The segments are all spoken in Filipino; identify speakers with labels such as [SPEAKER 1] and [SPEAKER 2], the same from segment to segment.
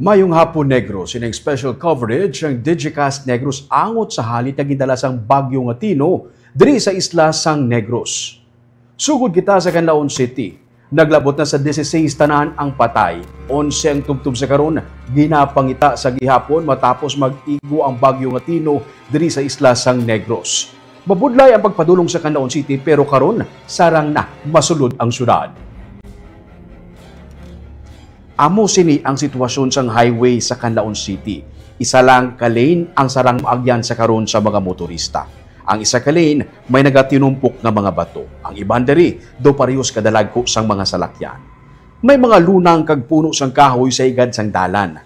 [SPEAKER 1] Mayong hapon Negros, sining special coverage ng Digicast Negros angot sa halit na gindalasang bagyo nga Tino diri sa isla sang Negros. Sugod kita sa Canlaon City, naglabot na sa 16 tanan ang patay. 11 ang tubtub sa karon, ginapangita sa gihapon matapos mag-igo ang bagyo nga Tino diri sa isla sang Negros. Mabudlay ang pagpadulong sa Canlaon City pero karon sarang na masulod ang syudad. Amo sini ang sitwasyon sang highway sa Canlaon City. Isa lang ka lane ang sarang maagyan sa karon sa mga motorista. Ang isa ka lane may nagatinumpok nga mga bato. Ang iban diri do parehas kadalagko sang mga salakyan. May mga lunang kag puno sang kahoy sa igad sang dalan.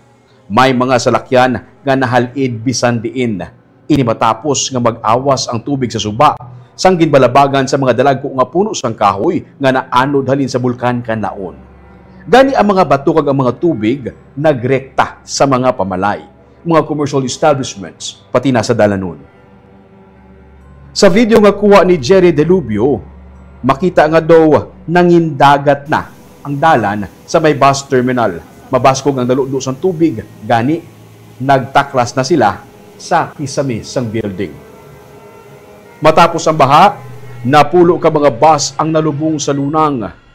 [SPEAKER 1] May mga salakyan nga nahalid bisan diin. Ini matapos nga mag-awas ang tubig sa suba sang ginbalabagan sa mga dalagko nga puno sang kahoy nga naanod halin sa bulkan Canlaon. Gani ang mga bato kag ang mga tubig nagrekta sa mga pamalay, mga commercial establishments, pati na sa dalanon. Sa video nga kuha ni Jerry Delubio, makita nga daw nangindagat na ang dalan sa may bus terminal. Mabaskog ang daludo sang tubig, gani nagtaklas na sila sa kisame sang building. Matapos ang baha, napulo ka mga bus ang nalubong sa lunang.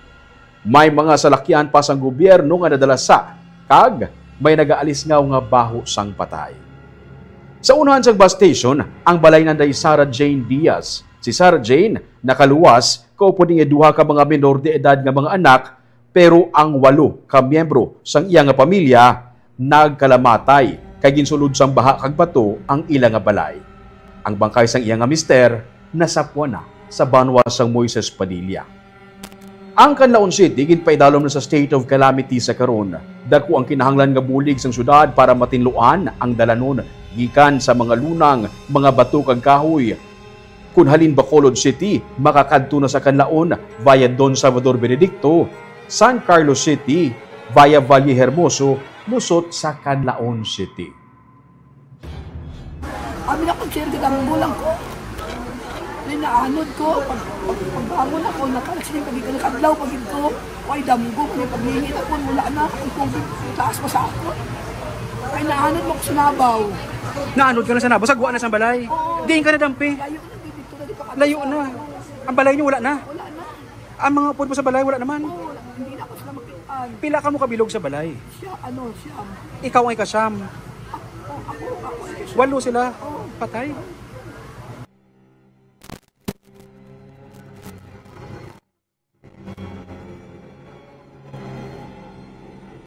[SPEAKER 1] May mga salakyan pa sang gobyerno nga nadala sa kag may nagaalis nga baho sang patay. Sa unahan sang bus station, ang balay nanday Sarah Jane Diaz. Si Sarah Jane nakaluwas kaupo ni duha ka mga menor de edad nga mga anak pero ang 8 ka miyembro sang iya nga pamilya nagkalamatay kay ginsulod sang baha kag bato ang ila nga balay. Ang bangkay sang iya nga mister nasapwa na sa banwa sang Moises Padilla. Ang Canlaon City ginpaidalom na sa state of calamity sa karon. Dako ang kinahanglan nga bulig sang syudad para matinluan ang dalanon gikan sa mga lunang, mga bato kag kahoy. Kun halin Bacolod City, makakadto na sa Canlaon via Don Salvador Benedicto, San Carlos City via Valle Hermoso, lusot sa Canlaon City.
[SPEAKER 2] Amin ako, sir, lang ko. Naanod ko, pagbangon ako, nakalasin yung pagkikadlaw, pagkid ko, ay damgo, paglingit ako, wala na, ang tubig, taas pa sa ako. Ay naanod mo ako sa Nabaw.
[SPEAKER 3] Naanod ka na sa Nabaw? Sagwa na sa balay?
[SPEAKER 2] Oo.
[SPEAKER 3] Diin ka na dampi?
[SPEAKER 2] Layo na, dito na, di pa ka.
[SPEAKER 3] Layo na. Ang balay niyo wala na?
[SPEAKER 2] Wala na.
[SPEAKER 3] Ang mga upod mo sa balay wala naman?
[SPEAKER 2] Oo, hindi na ako sila makitaan.
[SPEAKER 3] Pila ka mo kabilog sa balay?
[SPEAKER 2] Siya, siya.
[SPEAKER 3] Ikaw ay kasam.
[SPEAKER 2] Ako ay
[SPEAKER 3] 8 sila. Patay.